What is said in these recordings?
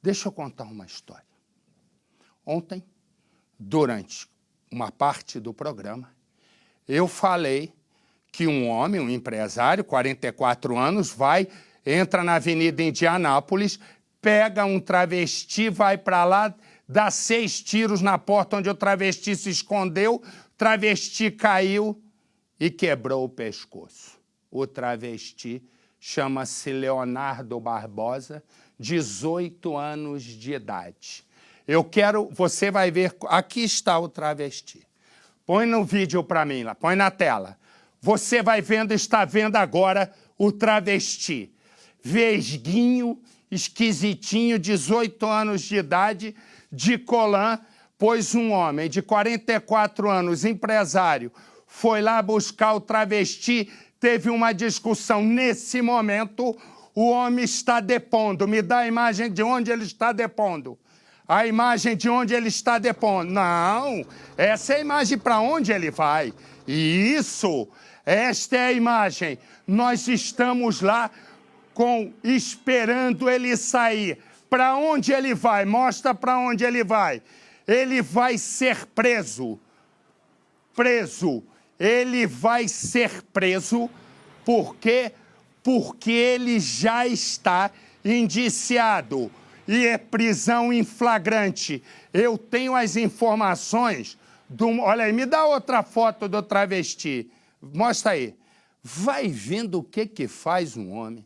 Deixa eu contar uma história. Ontem, durante uma parte do programa, eu falei que um homem, um empresário, 44 anos, entra na Avenida Indianápolis, pega um travesti, vai para lá, dá 6 tiros na porta onde o travesti se escondeu, o travesti caiu e quebrou o pescoço. O travesti chama-se Leonardo Barbosa, 18 anos de idade. Você vai ver, aqui está o travesti. Põe no vídeo para mim lá, põe na tela. Você vai vendo, está vendo agora o travesti. Vesguinho, esquisitinho, 18 anos de idade, de colã, pois um homem de 44 anos, empresário, foi lá buscar o travesti, teve uma discussão. Nesse momento, o homem está depondo. Me dá a imagem de onde ele está depondo. A imagem de onde ele está depondo. Não, essa é a imagem para onde ele vai. Isso, esta é a imagem. Nós estamos lá esperando ele sair. Para onde ele vai? Mostra para onde ele vai. Ele vai ser preso. Ele vai ser preso porque ele já está indiciado e é prisão em flagrante. Eu tenho as informações olha aí, me dá outra foto do travesti. Mostra aí. Vai vendo o que faz um homem,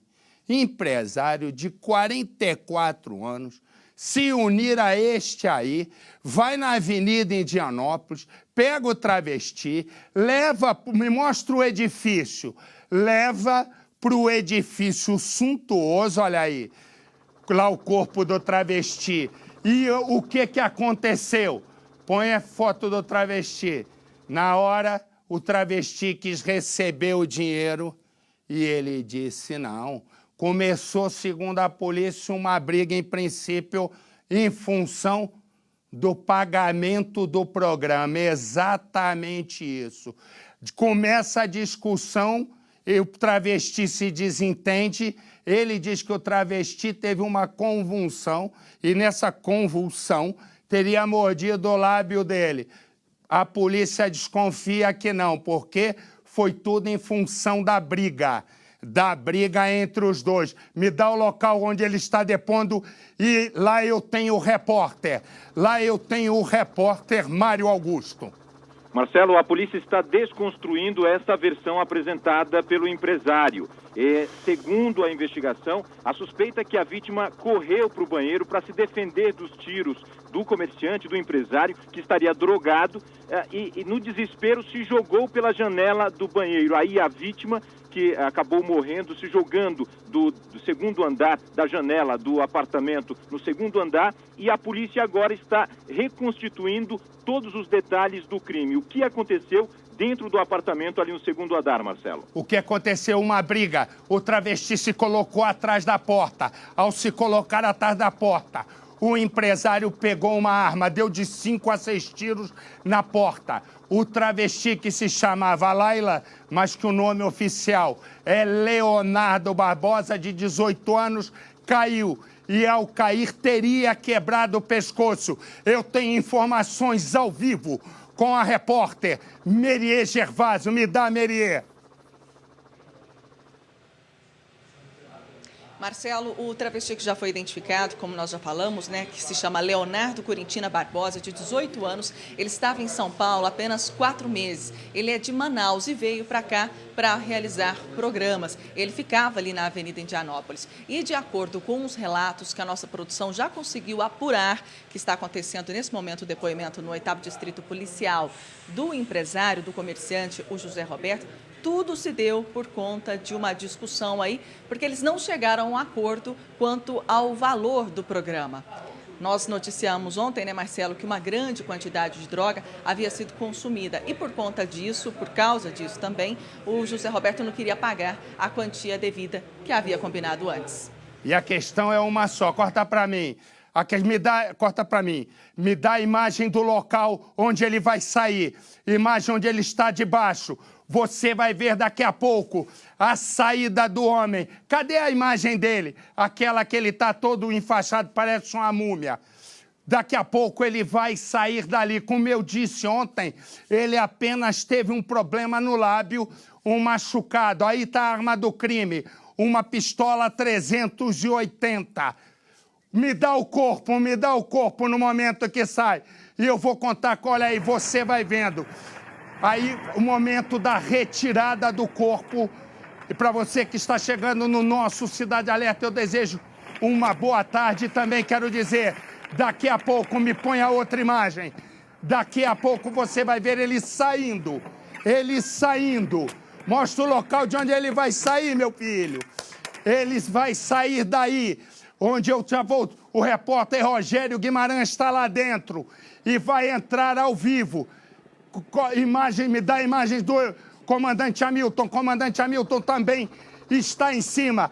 empresário de 44 anos, se unir a este aí, vai na Avenida Indianópolis, pega o travesti, me mostra o edifício, leva para o edifício suntuoso, olha aí, lá o corpo do travesti. E o que aconteceu? Põe a foto do travesti. Na hora, o travesti quis receber o dinheiro e ele disse não. Começou, segundo a polícia, uma briga, em princípio, em função do pagamento do programa. Exatamente isso. Começa a discussão, e o travesti se desentende. Ele diz que o travesti teve uma convulsão e nessa convulsão teria mordido o lábio dele. A polícia desconfia que não, porque foi tudo em função da briga entre os dois. Me dá o local onde ele está depondo e lá eu tenho o repórter. Mário Augusto. Marcelo, a polícia está desconstruindo essa versão apresentada pelo empresário. Segundo a investigação, a suspeita é que a vítima correu para o banheiro para se defender dos tiros do comerciante, do empresário, que estaria drogado, e no desespero se jogou pela janela do banheiro. Aí a vítima, que acabou morrendo, se jogando do segundo andar da janela do apartamento no segundo andar, e a polícia agora está reconstituindo todos os detalhes do crime. O que aconteceu dentro do apartamento ali no segundo andar, Marcelo? O que aconteceu? Uma briga. O travesti se colocou atrás da porta. Ao se colocar atrás da porta, o empresário pegou uma arma, deu de 5 a 6 tiros na porta. O travesti, que se chamava Laila, mas que o nome oficial é Leonardo Barbosa, de 18 anos, caiu. E ao cair teria quebrado o pescoço. Eu tenho informações ao vivo com a repórter Meriê Gervásio. Me dá, Meriê. Marcelo, o travesti que já foi identificado, como nós já falamos, né, que se chama Leonardo Corintina Barbosa, de 18 anos, ele estava em São Paulo há apenas 4 meses. Ele é de Manaus e veio para cá para realizar programas. Ele ficava ali na Avenida Indianópolis. E de acordo com os relatos que a nossa produção já conseguiu apurar, que está acontecendo nesse momento o depoimento no 8º Distrito Policial do empresário, do comerciante, o José Roberto, tudo se deu por conta de uma discussão aí, porque eles não chegaram a um acordo quanto ao valor do programa. Nós noticiamos ontem, né, Marcelo, que uma grande quantidade de droga havia sido consumida e por causa disso também, o José Roberto não queria pagar a quantia devida que havia combinado antes. E a questão é uma só, corta para mim. Me dá a imagem do local onde ele vai sair, imagem onde ele está debaixo. Você vai ver daqui a pouco a saída do homem. Cadê a imagem dele? Aquela que ele está todo enfaixado, parece uma múmia. Daqui a pouco ele vai sair dali. Como eu disse ontem, ele apenas teve um problema no lábio, um machucado. Aí está a arma do crime, uma pistola 380. Me dá o corpo no momento que sai. E eu vou contar, olha aí, você vai vendo. Aí, o momento da retirada do corpo. E para você que está chegando no nosso Cidade Alerta, eu desejo uma boa tarde. Também quero dizer, daqui a pouco, me põe a outra imagem. Daqui a pouco você vai ver ele saindo. Ele saindo. Mostra o local de onde ele vai sair, meu filho. Ele vai sair daí, onde eu já vou. O repórter Rogério Guimarães está lá dentro e vai entrar ao vivo. Imagem, me dá imagens do comandante Hamilton. Comandante Hamilton também está em cima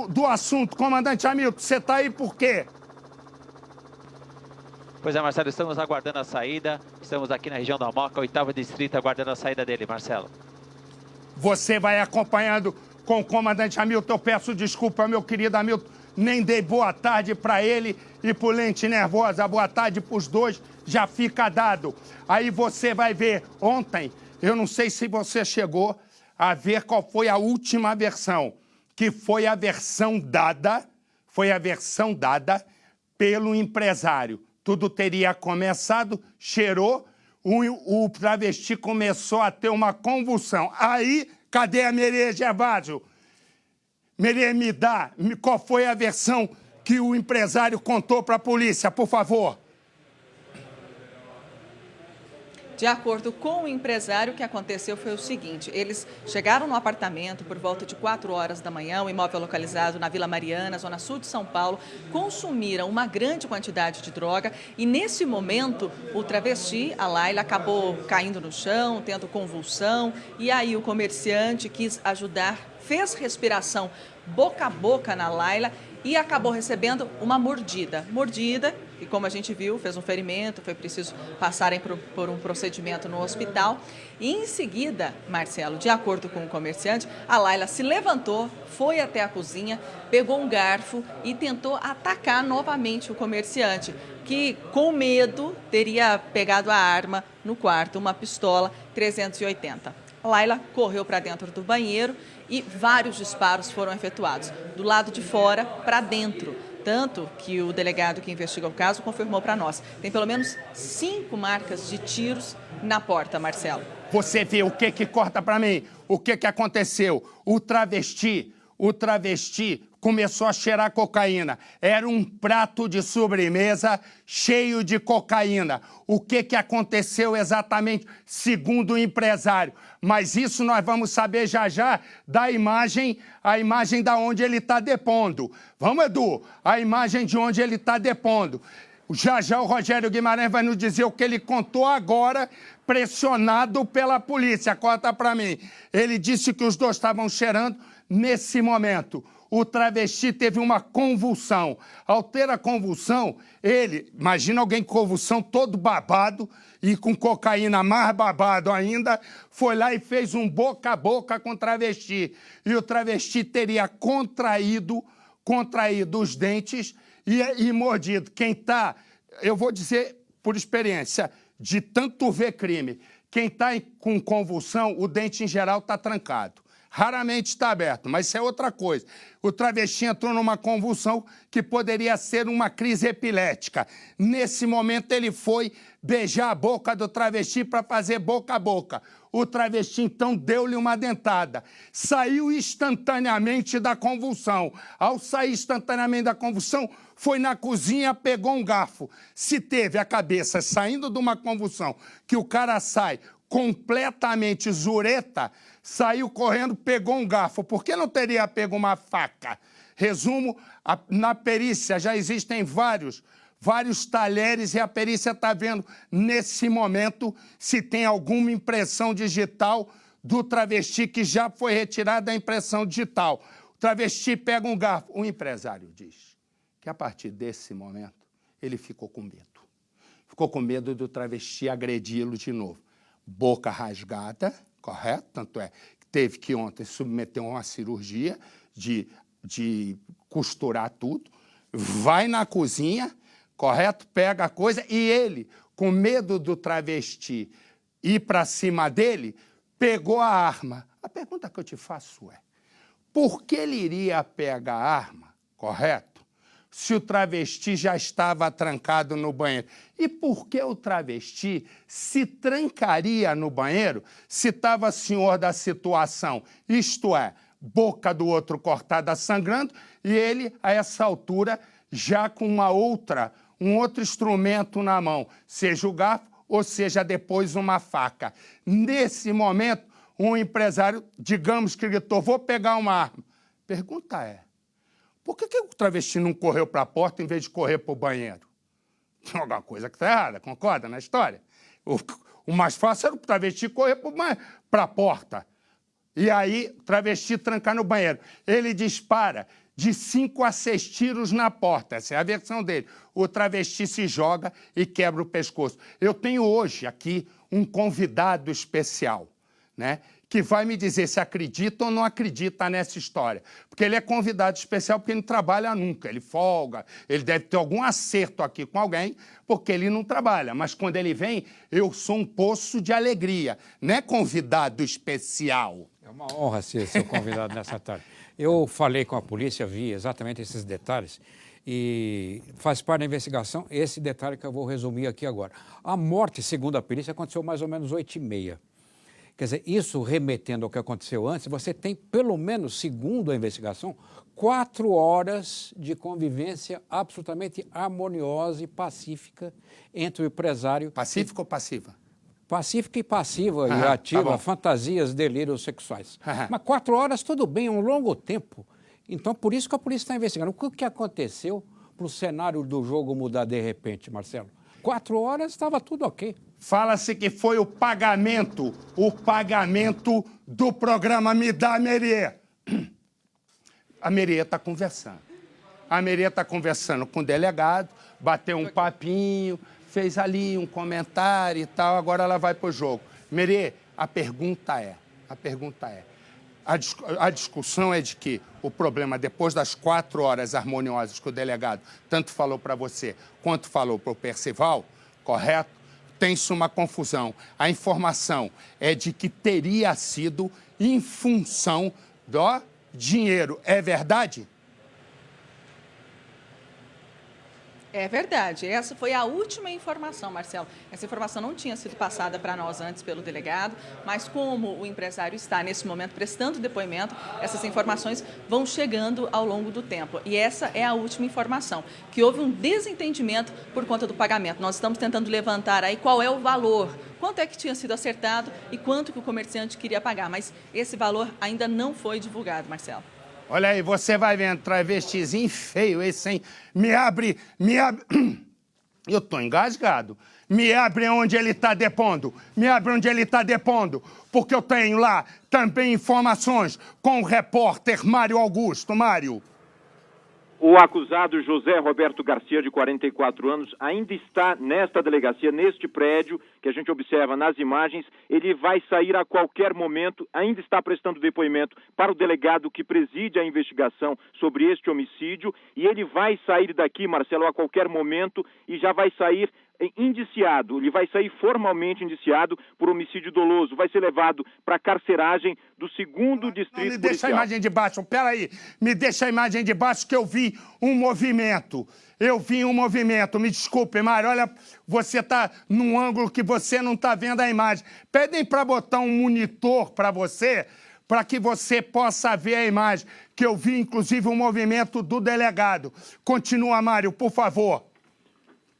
do assunto. Comandante Hamilton, você está aí por quê? Pois é, Marcelo, estamos aguardando a saída. Estamos aqui na região da Moca, 8º distrito, aguardando a saída dele, Marcelo. Você vai acompanhando com o comandante Hamilton. Eu peço desculpa, meu querido Hamilton. Nem dei boa tarde para ele e para o Lente Nervosa. Boa tarde para os dois, já fica dado. Aí você vai ver, ontem, eu não sei se você chegou a ver qual foi a última versão, que foi a versão dada pelo empresário. Tudo teria começado, cheirou, o travesti começou a ter uma convulsão. Aí, cadê a Merê Gervásio? Merê, me dá, qual foi a versão que o empresário contou para a polícia, por favor? De acordo com o empresário, o que aconteceu foi o seguinte: eles chegaram no apartamento por volta de 4 horas da manhã, um imóvel localizado na Vila Mariana, zona sul de São Paulo, consumiram uma grande quantidade de droga e, nesse momento, o travesti, a Laila, acabou caindo no chão, tendo convulsão, e aí o comerciante quis ajudar, fez respiração boca a boca na Laila e acabou recebendo uma mordida. E como a gente viu, fez um ferimento, foi preciso passarem por um procedimento no hospital. E em seguida, Marcelo, de acordo com o comerciante, a Laila se levantou, foi até a cozinha, pegou um garfo e tentou atacar novamente o comerciante, que com medo teria pegado a arma no quarto, uma pistola 380. A Laila correu para dentro do banheiro e vários disparos foram efetuados, do lado de fora para dentro. Tanto que o delegado que investiga o caso confirmou para nós. Tem pelo menos 5 marcas de tiros na porta, Marcelo. Você vê o que corta para mim? O que aconteceu? O travesti começou a cheirar cocaína. Era um prato de sobremesa cheio de cocaína. O que aconteceu exatamente, segundo o empresário? Mas isso nós vamos saber já já da imagem, a imagem da onde ele está depondo. Vamos, Edu, a imagem de onde ele está depondo. Já já o Rogério Guimarães vai nos dizer o que ele contou agora, pressionado pela polícia. Conta para mim. Ele disse que os dois estavam cheirando nesse momento. O travesti teve uma convulsão. Ao ter a convulsão, imagina alguém com convulsão todo babado e com cocaína mais babado ainda, foi lá e fez um boca a boca com o travesti. E o travesti teria contraído os dentes e mordido. Quem está, eu vou dizer por experiência, de tanto ver crime, quem está com convulsão, o dente em geral está trancado. Raramente está aberto, mas isso é outra coisa. O travesti entrou numa convulsão que poderia ser uma crise epilética. Nesse momento, ele foi beijar a boca do travesti para fazer boca a boca. O travesti, então, deu-lhe uma dentada. Saiu instantaneamente da convulsão. Ao sair instantaneamente da convulsão, foi na cozinha, pegou um garfo. Se teve a cabeça saindo de uma convulsão, que o cara sai completamente zureta, saiu correndo, pegou um garfo. Por que não teria pego uma faca? Resumo, na perícia já existem vários talheres e a perícia está vendo, nesse momento, se tem alguma impressão digital do travesti que já foi retirada a impressão digital. O travesti pega um garfo. O empresário diz que, a partir desse momento, ele ficou com medo. Ficou com medo do travesti agredi-lo de novo. Boca rasgada, correto? Tanto é que teve que ontem submeter uma cirurgia de costurar tudo, vai na cozinha, correto? Pega a coisa e ele, com medo do travesti ir para cima dele, pegou a arma. A pergunta que eu te faço é, por que ele iria pegar a arma, correto? Se o travesti já estava trancado no banheiro. E por que o travesti se trancaria no banheiro se estava senhor da situação? Isto é, boca do outro cortada sangrando e ele, a essa altura, já com um outro instrumento na mão, seja o garfo ou seja depois uma faca. Nesse momento, um empresário, digamos que gritou, vou pegar uma arma. Pergunta é, por que o travesti não correu para a porta em vez de correr para o banheiro? Tem alguma coisa que está errada, concorda na história? O mais fácil era o travesti correr para a porta. E aí, o travesti trancar no banheiro. Ele dispara de 5 a 6 tiros na porta. Essa é a versão dele. O travesti se joga e quebra o pescoço. Eu tenho hoje aqui um convidado especial, né, que vai me dizer se acredita ou não acredita nessa história. Porque ele é convidado especial porque ele não trabalha nunca, ele folga, ele deve ter algum acerto aqui com alguém, porque ele não trabalha. Mas quando ele vem, eu sou um poço de alegria, não é convidado especial. É uma honra ser seu convidado nessa tarde. Eu falei com a polícia, vi exatamente esses detalhes e faz parte da investigação esse detalhe que eu vou resumir aqui agora. A morte, segundo a perícia, aconteceu mais ou menos 8h30. Quer dizer, isso remetendo ao que aconteceu antes, você tem, pelo menos, segundo a investigação, 4 horas de convivência absolutamente harmoniosa e pacífica entre o empresário... Pacífica ou passiva? Pacífica e passiva e ativa, tá, fantasias, delírios sexuais. Mas 4 horas, tudo bem, é um longo tempo. Então, por isso que a polícia está investigando. O que aconteceu para o cenário do jogo mudar de repente, Marcelo? 4 horas estava tudo ok. Fala-se que foi o pagamento do programa Me Dá Meriê. A Meriê está conversando. A Meriê está conversando com o delegado, bateu um papinho, fez ali um comentário e tal, agora ela vai para o jogo. Meriê, a pergunta é, a discussão é de que o problema, depois das 4 horas harmoniosas que o delegado tanto falou para você quanto falou para o Percival, correto? Tem-se uma confusão. A informação é de que teria sido em função do dinheiro. É verdade? É verdade. Essa foi a última informação, Marcelo. Essa informação não tinha sido passada para nós antes pelo delegado, mas como o empresário está, nesse momento, prestando depoimento, essas informações vão chegando ao longo do tempo. E essa é a última informação, que houve um desentendimento por conta do pagamento. Nós estamos tentando levantar aí qual é o valor, quanto é que tinha sido acertado e quanto que o comerciante queria pagar, mas esse valor ainda não foi divulgado, Marcelo. Olha aí, você vai vendo, travestizinho feio esse, hein? Me abre... Eu tô engasgado. Me abre onde ele está depondo. Porque eu tenho lá também informações com o repórter Mário Augusto. Mário. O acusado José Roberto Garcia, de 44 anos, ainda está nesta delegacia, neste prédio que a gente observa nas imagens. Ele vai sair a qualquer momento, ainda está prestando depoimento para o delegado que preside a investigação sobre este homicídio. E ele vai sair daqui, Marcelo, a qualquer momento e já vai sair indiciado. Ele vai sair formalmente indiciado por homicídio doloso. Vai ser levado para a carceragem do 2º Distrito Policial. Me deixa a imagem de baixo, peraí. Me deixa a imagem de baixo que eu vi um movimento. Me desculpe, Mário, olha, você está num ângulo que você não está vendo a imagem. Pedem para botar um monitor para você, para que você possa ver a imagem, que eu vi, inclusive, um movimento do delegado. Continua, Mário, por favor.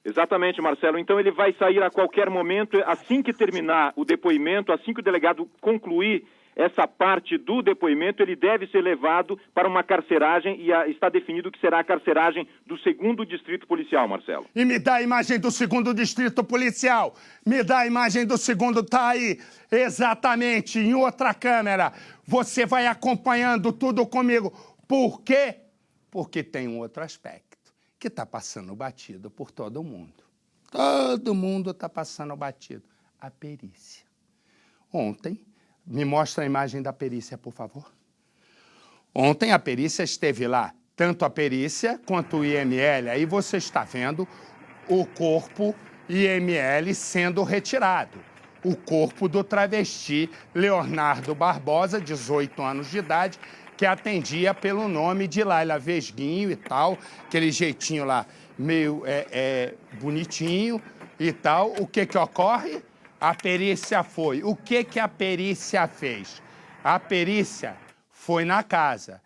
Exatamente, Marcelo. Então ele vai sair a qualquer momento, assim que terminar o depoimento, assim que o delegado concluir essa parte do depoimento, ele deve ser levado para uma carceragem e está definido que será a carceragem do 2º Distrito Policial, Marcelo. E me dá a imagem do 2º Distrito Policial. Me dá a imagem do 2º, tá aí, exatamente, em outra câmera. Você vai acompanhando tudo comigo. Por quê? Porque tem um outro aspecto que está passando batido por todo mundo. Todo mundo está passando batido. A perícia. Ontem Me mostra a imagem da perícia, por favor. Ontem a perícia esteve lá, tanto a perícia quanto o IML. Aí você está vendo o corpo IML sendo retirado. O corpo do travesti Leonardo Barbosa, 18 anos de idade, que atendia pelo nome de Laila Vesguinho e tal, aquele jeitinho lá meio bonitinho e tal. O que ocorre? A perícia foi. O que a perícia fez? A perícia foi na casa.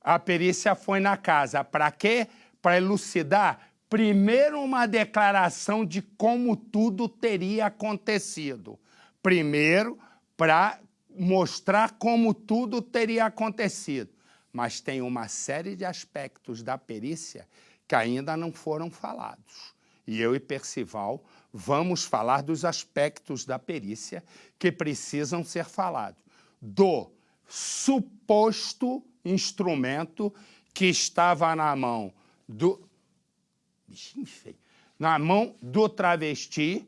A perícia foi na casa. Para quê? Para elucidar, primeiro, uma declaração de como tudo teria acontecido. Primeiro, para mostrar como tudo teria acontecido. Mas tem uma série de aspectos da perícia que ainda não foram falados. E eu e Percival vamos falar dos aspectos da perícia que precisam ser falados. Do suposto instrumento que estava na mão do... Bichinho feio. Na mão do travesti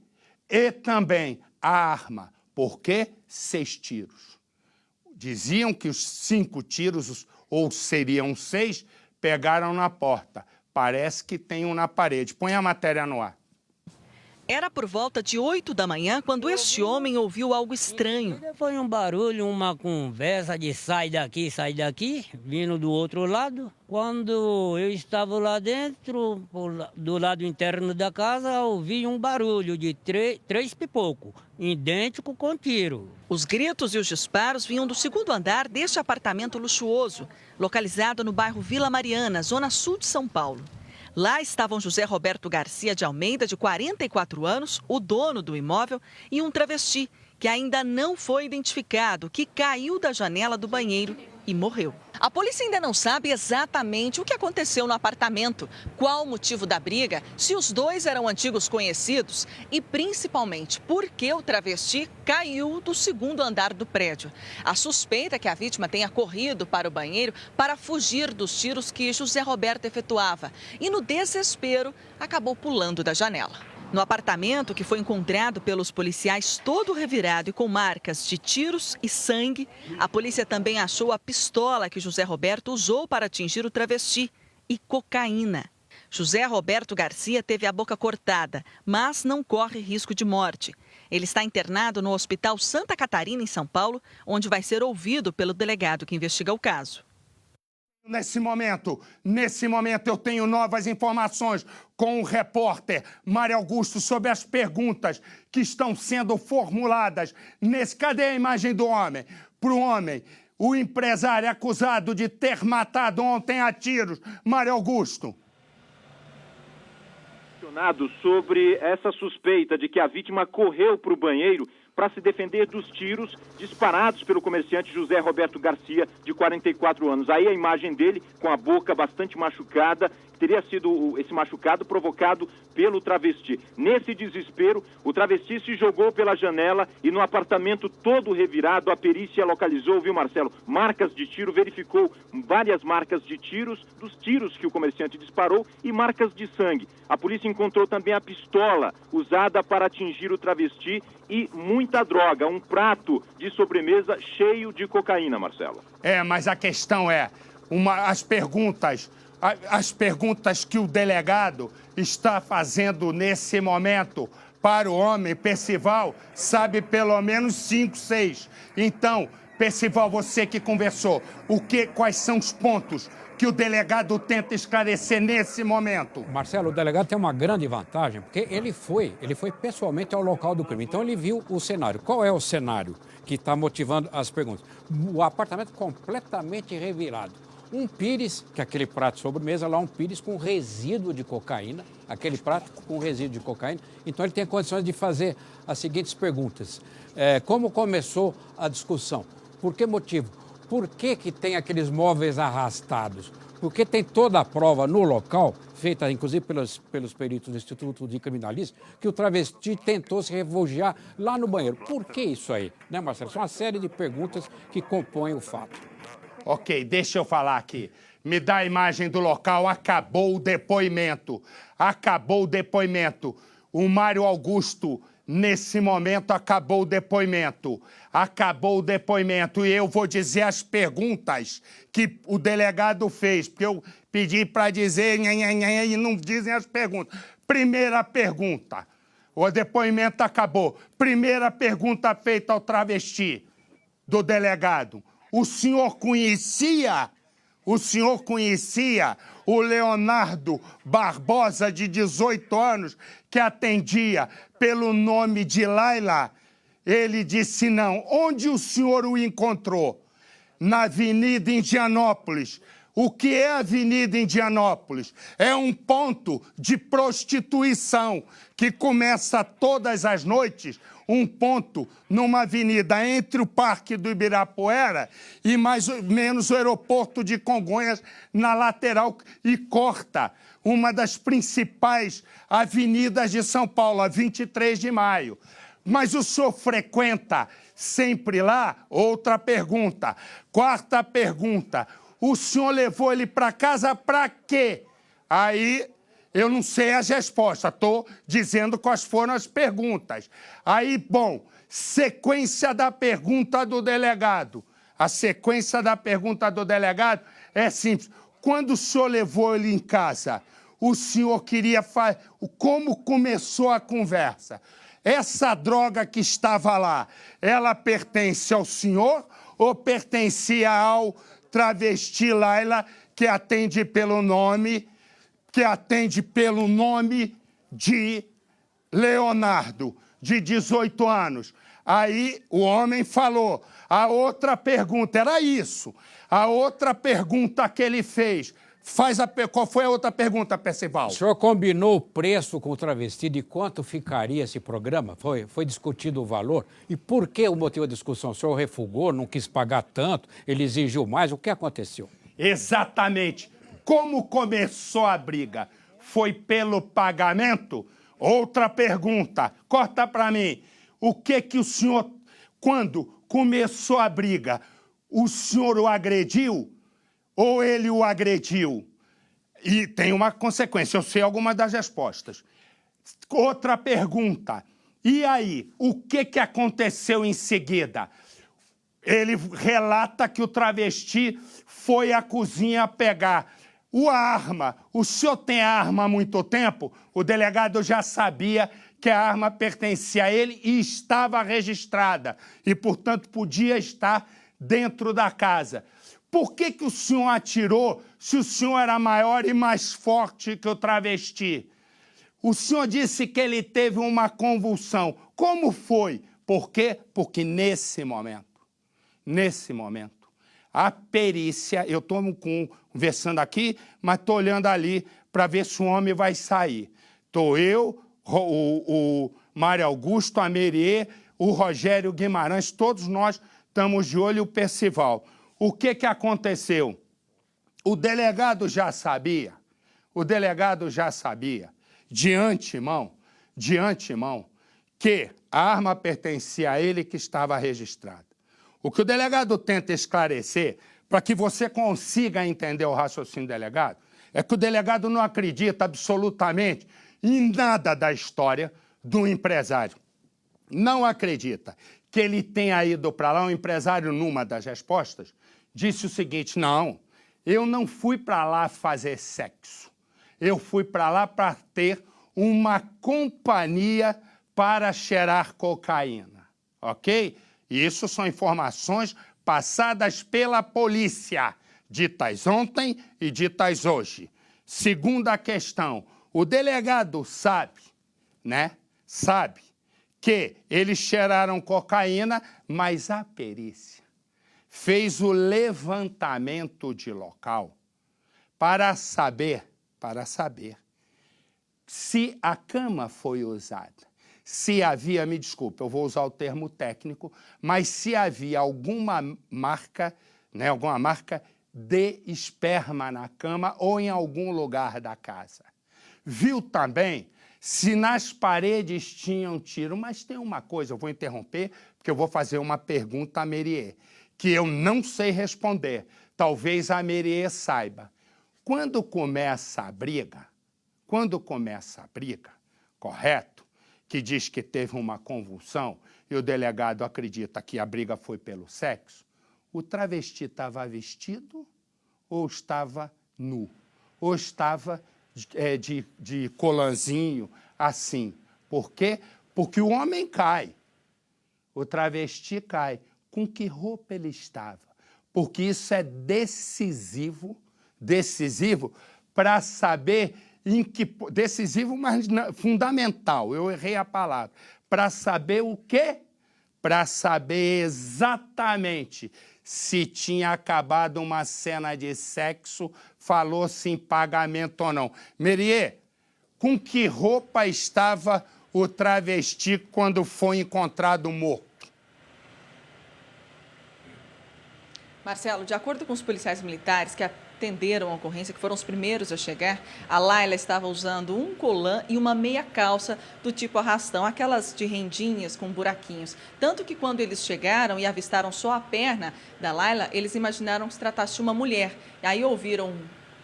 e também a arma. Por quê? 6 tiros. Diziam que os 5 tiros, ou seriam 6, pegaram na porta. Parece que tem um na parede. Põe a matéria no ar. Era por volta de 8 da manhã quando este homem ouviu algo estranho. Foi um barulho, uma conversa de sai daqui, vindo do outro lado. Quando eu estava lá dentro, do lado interno da casa, ouvi um barulho de 3 pipocos, idêntico com tiro. Os gritos e os disparos vinham do segundo andar deste apartamento luxuoso, localizado no bairro Vila Mariana, zona sul de São Paulo. Lá estavam José Roberto Garcia de Almeida, de 44 anos, o dono do imóvel, e um travesti, que ainda não foi identificado, que caiu da janela do banheiro e morreu. A polícia ainda não sabe exatamente o que aconteceu no apartamento, qual o motivo da briga, se os dois eram antigos conhecidos e, principalmente, por que o travesti caiu do segundo andar do prédio. A suspeita é que a vítima tenha corrido para o banheiro para fugir dos tiros que José Roberto efetuava e, no desespero, acabou pulando da janela. No apartamento, que foi encontrado pelos policiais todo revirado e com marcas de tiros e sangue, a polícia também achou a pistola que José Roberto usou para atingir o travesti e cocaína. José Roberto Garcia teve a boca cortada, mas não corre risco de morte. Ele está internado no Hospital Santa Catarina, em São Paulo, onde vai ser ouvido pelo delegado que investiga o caso. Nesse momento eu tenho novas informações com o repórter Mário Augusto sobre as perguntas que estão sendo formuladas. Cadê a imagem do homem? Para o homem, o empresário acusado de ter matado ontem a tiros. Mário Augusto. Sobre essa suspeita de que a vítima correu para o banheiro para se defender dos tiros disparados pelo comerciante José Roberto Garcia, de 44 anos. Aí a imagem dele com a boca bastante machucada, teria sido esse machucado provocado pelo travesti. Nesse desespero, o travesti se jogou pela janela e no apartamento todo revirado, a perícia localizou, viu, Marcelo, marcas de tiro, verificou várias marcas de tiros, dos tiros que o comerciante disparou e marcas de sangue. A polícia encontrou também a pistola usada para atingir o travesti e muita droga, um prato de sobremesa cheio de cocaína, Marcelo. Mas a questão é, as perguntas que o delegado está fazendo nesse momento para o homem, Percival, sabe pelo menos 5, 6. Então, Percival, você que conversou, quais são os pontos que o delegado tenta esclarecer nesse momento? Marcelo, o delegado tem uma grande vantagem, porque ele foi pessoalmente ao local do crime. Então, ele viu o cenário. Qual é o cenário que está motivando as perguntas? O apartamento completamente revirado. Um pires, que é aquele prato de sobremesa, lá um pires com resíduo de cocaína, aquele prato com resíduo de cocaína. Então, ele tem condições de fazer as seguintes perguntas. Como começou a discussão? Por que motivo? Por que tem aqueles móveis arrastados? Porque tem toda a prova no local, feita inclusive pelos peritos do Instituto de Criminalística, que o travesti tentou se refugiar lá no banheiro. Por que isso aí, né, Marcelo? São uma série de perguntas que compõem o fato. Ok, deixa eu falar aqui. Me dá a imagem do local, acabou o depoimento. O Mário Augusto Nesse momento, acabou o depoimento. Acabou o depoimento. E eu vou dizer as perguntas que o delegado fez, porque eu pedi para dizer e não dizem as perguntas. Primeira pergunta. O depoimento acabou. Primeira pergunta feita ao travesti do delegado. O senhor conhecia o Leonardo Barbosa, de 18 anos, que atendia pelo nome de Laila? Ele disse não. Onde o senhor o encontrou? Na Avenida Indianópolis. O que é a Avenida Indianópolis? É um ponto de prostituição que começa todas as noites, um ponto numa avenida entre o Parque do Ibirapuera e mais ou menos o aeroporto de Congonhas, na lateral, e corta uma das principais avenidas de São Paulo, a 23 de Maio. Mas o senhor frequenta sempre lá? Outra pergunta. Quarta pergunta. O senhor levou ele para casa para quê? Aí eu não sei as respostas, estou dizendo quais foram as perguntas. Aí, bom, sequência da pergunta do delegado. A sequência da pergunta do delegado é simples. Quando o senhor levou ele em casa, o senhor queria fazer... Como começou a conversa? Essa droga que estava lá, ela pertence ao senhor ou pertencia ao travesti Laila, que atende pelo nome de Leonardo, de 18 anos. Aí o homem falou. A outra pergunta era isso. A outra pergunta que ele fez. Qual foi a outra pergunta, Percival? O senhor combinou o preço com o travesti de quanto ficaria esse programa? Foi discutido o valor? E por que o motivo da discussão? O senhor refugou, não quis pagar tanto, ele exigiu mais? O que aconteceu? Exatamente. Como começou a briga? Foi pelo pagamento? Outra pergunta. Corta para mim. O que o senhor... Quando começou a briga, o senhor o agrediu? Ou ele o agrediu? E tem uma consequência, eu sei alguma das respostas. Outra pergunta. E aí, o que aconteceu em seguida? Ele relata que o travesti foi à cozinha pegar a arma. O senhor tem a arma há muito tempo? O delegado já sabia que a arma pertencia a ele e estava registrada. E, portanto, podia estar dentro da casa. Por que o senhor atirou se o senhor era maior e mais forte que o travesti? O senhor disse que ele teve uma convulsão. Como foi? Por quê? Porque nesse momento, a perícia... Eu estou conversando aqui, mas estou olhando ali para ver se o homem vai sair. Estou eu, o Mário Augusto, a Meriê, o Rogério Guimarães, todos nós estamos de olho, o Percival. O que aconteceu? O delegado já sabia, de antemão, que a arma pertencia a ele, que estava registrada. O que o delegado tenta esclarecer, para que você consiga entender o raciocínio do delegado, é que o delegado não acredita absolutamente em nada da história do empresário. Não acredita que ele tenha ido para lá. O empresário, numa das respostas, disse o seguinte: não, eu não fui para lá fazer sexo. Eu fui para lá para ter uma companhia para cheirar cocaína, ok? Isso são informações passadas pela polícia, ditas ontem e ditas hoje. Segunda questão, o delegado sabe, né? Sabe que eles cheiraram cocaína, mas a perícia fez o levantamento de local para saber se a cama foi usada, se havia, me desculpe, eu vou usar o termo técnico, mas se havia alguma marca, né, de esperma na cama ou em algum lugar da casa. Viu também se nas paredes tinham tiro. Mas tem uma coisa, eu vou interromper, porque eu vou fazer uma pergunta à Meriê, que eu não sei responder. Talvez a Meriê saiba. Quando começa a briga, correto? que diz que teve uma convulsão e o delegado acredita que a briga foi pelo sexo, o travesti estava vestido ou estava nu? Ou estava de colanzinho, assim? Por quê? Porque o homem cai, o travesti cai. Com que roupa ele estava? Porque isso é decisivo para saber em que... Decisivo, mas fundamental, eu errei a palavra. Para saber o quê? Para saber exatamente se tinha acabado uma cena de sexo, falou-se em pagamento ou não. Meriê, com que roupa estava o travesti quando foi encontrado morto? Marcelo, de acordo com os policiais militares que atenderam a ocorrência, que foram os primeiros a chegar, a Laila estava usando um colã e uma meia calça do tipo arrastão, aquelas de rendinhas com buraquinhos. Tanto que quando eles chegaram e avistaram só a perna da Laila, eles imaginaram que se tratasse de uma mulher. E aí ouviram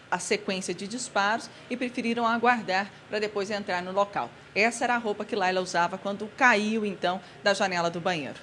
a sequência de disparos e preferiram aguardar para depois entrar no local. Essa era a roupa que Laila usava quando caiu, então, da janela do banheiro.